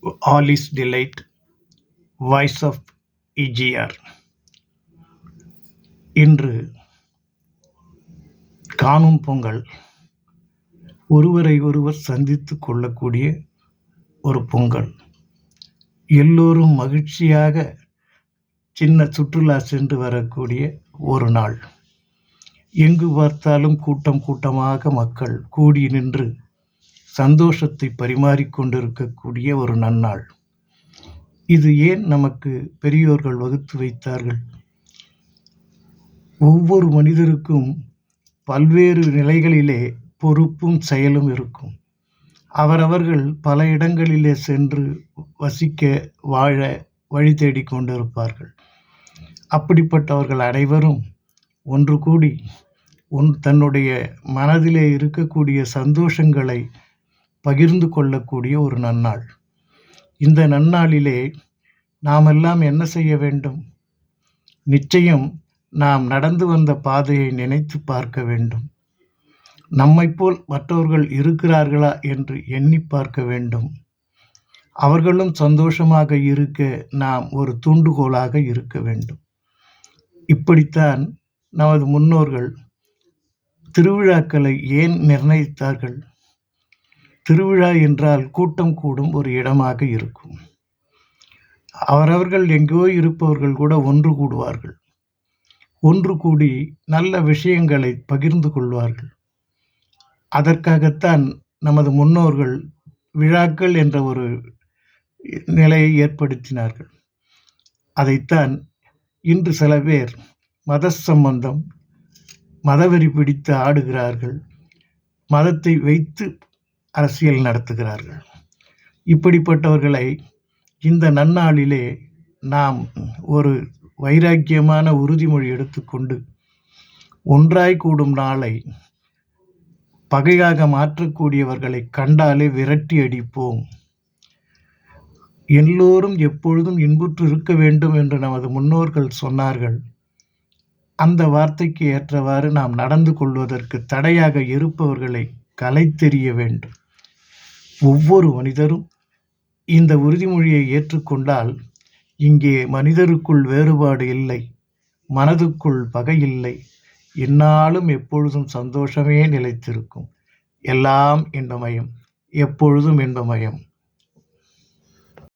All is delight, voice of இஜிஆர். இன்று காணும் பொங்கல் ஒருவரை ஒருவர் சந்தித்து கொள்ளக்கூடிய ஒரு பொங்கல். எல்லோரும் மகிழ்ச்சியாக சின்ன சுற்றுலா சென்று வரக்கூடிய ஒரு நாள். எங்கு பார்த்தாலும் கூட்டம் கூட்டமாக மக்கள் கூடி நின்று சந்தோஷத்தை பரிமாறிக்கொண்டிருக்கக்கூடிய ஒரு நன்னாள். இது ஏன் நமக்கு பெரியோர்கள் வகுத்து வைத்தார்கள்? ஒவ்வொரு மனிதருக்கும் பல்வேறு நிலைகளிலே பொறுப்பும் செயலும் இருக்கும். அவரவர்கள் பல இடங்களிலே சென்று வசிக்க வாழ வழி தேடிக் கொண்டிருப்பார்கள். அப்படிப்பட்டவர்கள் அனைவரும் ஒன்று கூடி தன்னுடைய மனதிலே இருக்கக்கூடிய சந்தோஷங்களை பகிர்ந்து கொள்ளக்கூடிய ஒரு நன்னாள். இந்த நன்னாளிலே நாமெல்லாம் என்ன செய்ய வேண்டும்? நிச்சயம் நாம் நடந்து வந்த பாதையை நினைத்து பார்க்க வேண்டும். நம்மைப்போல் மற்றவர்கள் இருக்கிறார்களா என்று எண்ணி பார்க்க வேண்டும். அவர்களும் சந்தோஷமாக இருக்க நாம் ஒரு தூண்டுகோலாக இருக்க வேண்டும். இப்படித்தான் நமது முன்னோர்கள் திருவிழாக்களை ஏன் நிர்ணயித்தார்கள்? திருவிழா என்றால் கூட்டம் கூடும் ஒரு இடமாக இருக்கும். அவரவர்கள் எங்கோ இருப்பவர்கள் கூட ஒன்று கூடுவார்கள். ஒன்று கூடி நல்ல விஷயங்களை பகிர்ந்து கொள்வார்கள். அதற்காகத்தான் நமது முன்னோர்கள் விழாக்கள் என்ற ஒரு நிலையை ஏற்படுத்தினார்கள். அதைத்தான் இன்று சில பேர் மத சம்பந்தம், மதவெறி பிடித்து ஆடுகிறார்கள். மதத்தை வைத்து அரசியல் நடத்துகிறார்கள். இப்படிப்பட்டவர்களை இந்த நன்னாளிலே நாம் ஒரு வைராக்கியமான உறுதிமொழி எடுத்துக்கொண்டு ஒன்றாய் கூடும் நாளை பகையாக மாற்றக்கூடியவர்களை கண்டாலே விரட்டி அடிப்போம். எல்லோரும் எப்பொழுதும் இன்புற்று இருக்க வேண்டும் என்று நமது முன்னோர்கள் சொன்னார்கள். அந்த வார்த்தைக்கு ஏற்றவாறு நாம் நடந்து கொள்வதற்கு தடையாக இருப்பவர்களை கலைத்தெறிய வேண்டும். ஒவ்வொரு மனிதரும் இந்த உறுதிமொழியை ஏற்றுக்கொண்டால் இங்கே மனிதருக்குள் வேறுபாடு இல்லை, மனதுக்குள் பகை இல்லை, எந்நாளும் எப்பொழுதும் சந்தோஷமே நிலைத்திருக்கும். எல்லாம் இன்பமயம், எப்பொழுதும் இன்பமயம்.